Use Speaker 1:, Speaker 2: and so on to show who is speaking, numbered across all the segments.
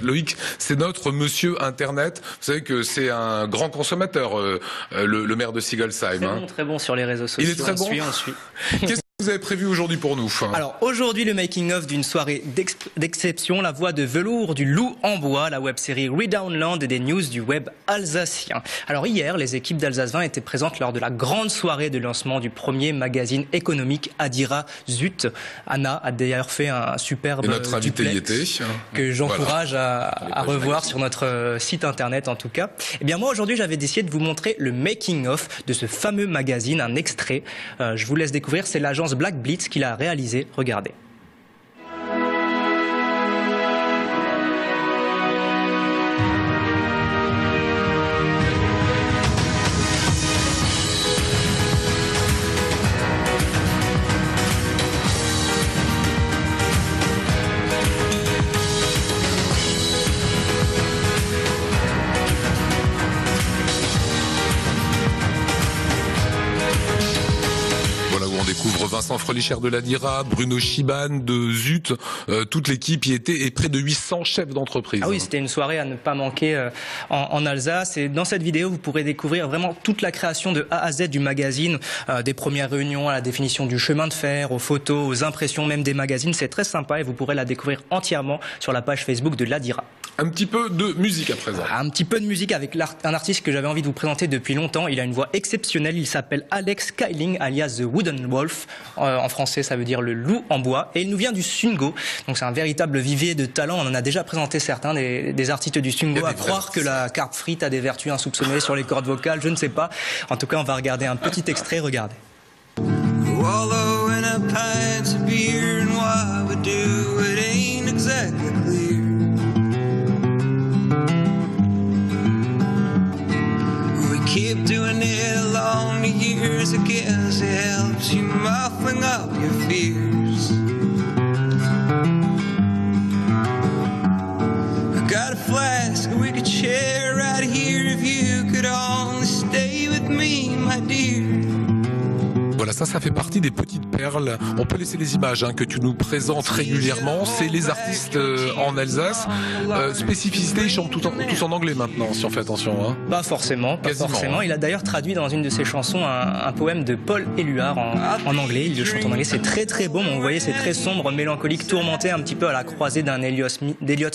Speaker 1: Loïc, c'est notre monsieur Internet. Vous savez que c'est un grand consommateur, le maire de Sigolsheim.
Speaker 2: Très bon sur les réseaux sociaux.
Speaker 1: Il est très bon.
Speaker 2: On suit.
Speaker 1: Qu'est-ce que vous avez prévu aujourd'hui pour nous?
Speaker 2: Alors aujourd'hui, le making-of d'une soirée d'exception, la voix de velours du loup en bois, la web-série Redownland et des news du web alsacien. Alors hier, les équipes d'Alsace 20 étaient présentes lors de la grande soirée de lancement du premier magazine économique Adira Zut. Anna a d'ailleurs fait un superbe
Speaker 1: et notre invité y était.
Speaker 2: Que j'encourage à revoir sur notre site internet en tout cas. Eh bien moi aujourd'hui, j'avais décidé de vous montrer le making-of de ce fameux magazine, un extrait. Je vous laisse découvrir, c'est l'agence Black Blitz qui l'a réalisé. Regardez.
Speaker 1: On découvre Vincent Frelicher de l'Adira, Bruno Chiban de Zut, toute l'équipe y était et près de 800 chefs d'entreprise.
Speaker 2: Ah oui, c'était une soirée à ne pas manquer en Alsace. Et dans cette vidéo, vous pourrez découvrir vraiment toute la création de A à Z du magazine, des premières réunions à la définition du chemin de fer, aux photos, aux impressions même des magazines. C'est très sympa et vous pourrez la découvrir entièrement sur la page Facebook de l'Adira.
Speaker 1: Un petit peu de musique à présent.
Speaker 2: Un petit peu de musique avec un artiste que j'avais envie de vous présenter depuis longtemps. Il a une voix exceptionnelle. Il s'appelle Alex Keiling, alias The Wooden Wolf. En français, ça veut dire le loup en bois. Et il nous vient du Sungo. Donc c'est un véritable vivier de talent. On en a déjà présenté certains des artistes du Sungo. À croire que la carpe frite a des vertus insoupçonnées sur les cordes vocales, je ne sais pas. En tout cas, on va regarder un petit extrait. Regardez.
Speaker 3: Keep doing it long years, I guess it helps you muffling up your fears. I got a flask we could share right here if you could only stay with me, my dear.
Speaker 1: Voilà, ça fait partie des petites perles. On peut laisser les images que tu nous présentes régulièrement. C'est les artistes en Alsace. Spécificité, ils chantent tous en anglais maintenant, si on fait attention.
Speaker 2: Pas forcément, pas forcément. Il a d'ailleurs traduit dans une de ses chansons un poème de Paul Éluard en anglais. Il le chante en anglais, c'est très très beau. Vous voyez, c'est très sombre, mélancolique, tourmenté, un petit peu à la croisée d'un Elliott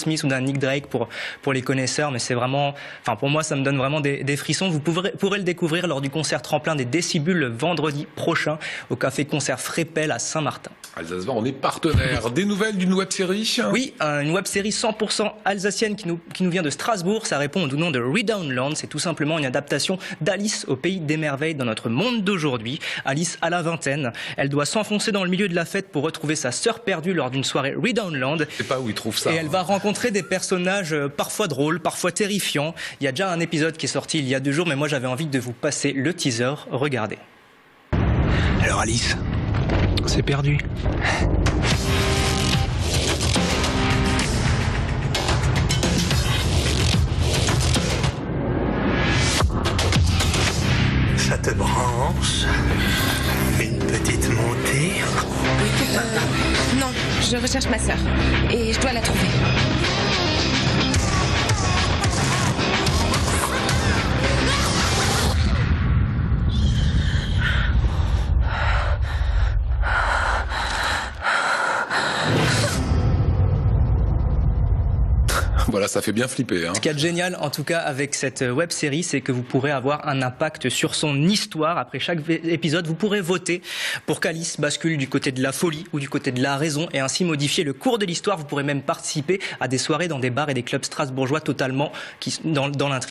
Speaker 2: Smith ou d'un Nick Drake pour les connaisseurs. Mais c'est vraiment, enfin pour moi, ça me donne vraiment des frissons. Vous pourrez le découvrir lors du concert tremplin des Décibules le vendredi prochain au café concert Frépel à Saint-Martin.
Speaker 1: Alsace 20, on est partenaire. Des nouvelles d'une web-série?
Speaker 2: Oui, une web-série 100% alsacienne qui nous vient de Strasbourg. Ça répond au nom de Redownland. C'est tout simplement une adaptation d'Alice au pays des merveilles dans notre monde d'aujourd'hui. Alice a la vingtaine. Elle doit s'enfoncer dans le milieu de la fête pour retrouver sa sœur perdue lors d'une soirée Redownland.
Speaker 1: Je sais pas où il trouve ça.
Speaker 2: Et elle va rencontrer des personnages parfois drôles, parfois terrifiants. Il y a déjà un épisode qui est sorti il y a 2 jours, mais moi j'avais envie de vous passer le teaser. Regardez.
Speaker 4: Alors Alice, c'est perdu. Ça te branche? Une petite montée?
Speaker 5: Non, je recherche ma sœur et je dois la trouver.
Speaker 1: Voilà, ça fait bien flipper.
Speaker 2: Ce qui est génial, en tout cas, avec cette web-série, c'est que vous pourrez avoir un impact sur son histoire. Après chaque épisode, vous pourrez voter pour qu'Alice bascule du côté de la folie ou du côté de la raison et ainsi modifier le cours de l'histoire. Vous pourrez même participer à des soirées dans des bars et des clubs strasbourgeois totalement dans l'intrigue.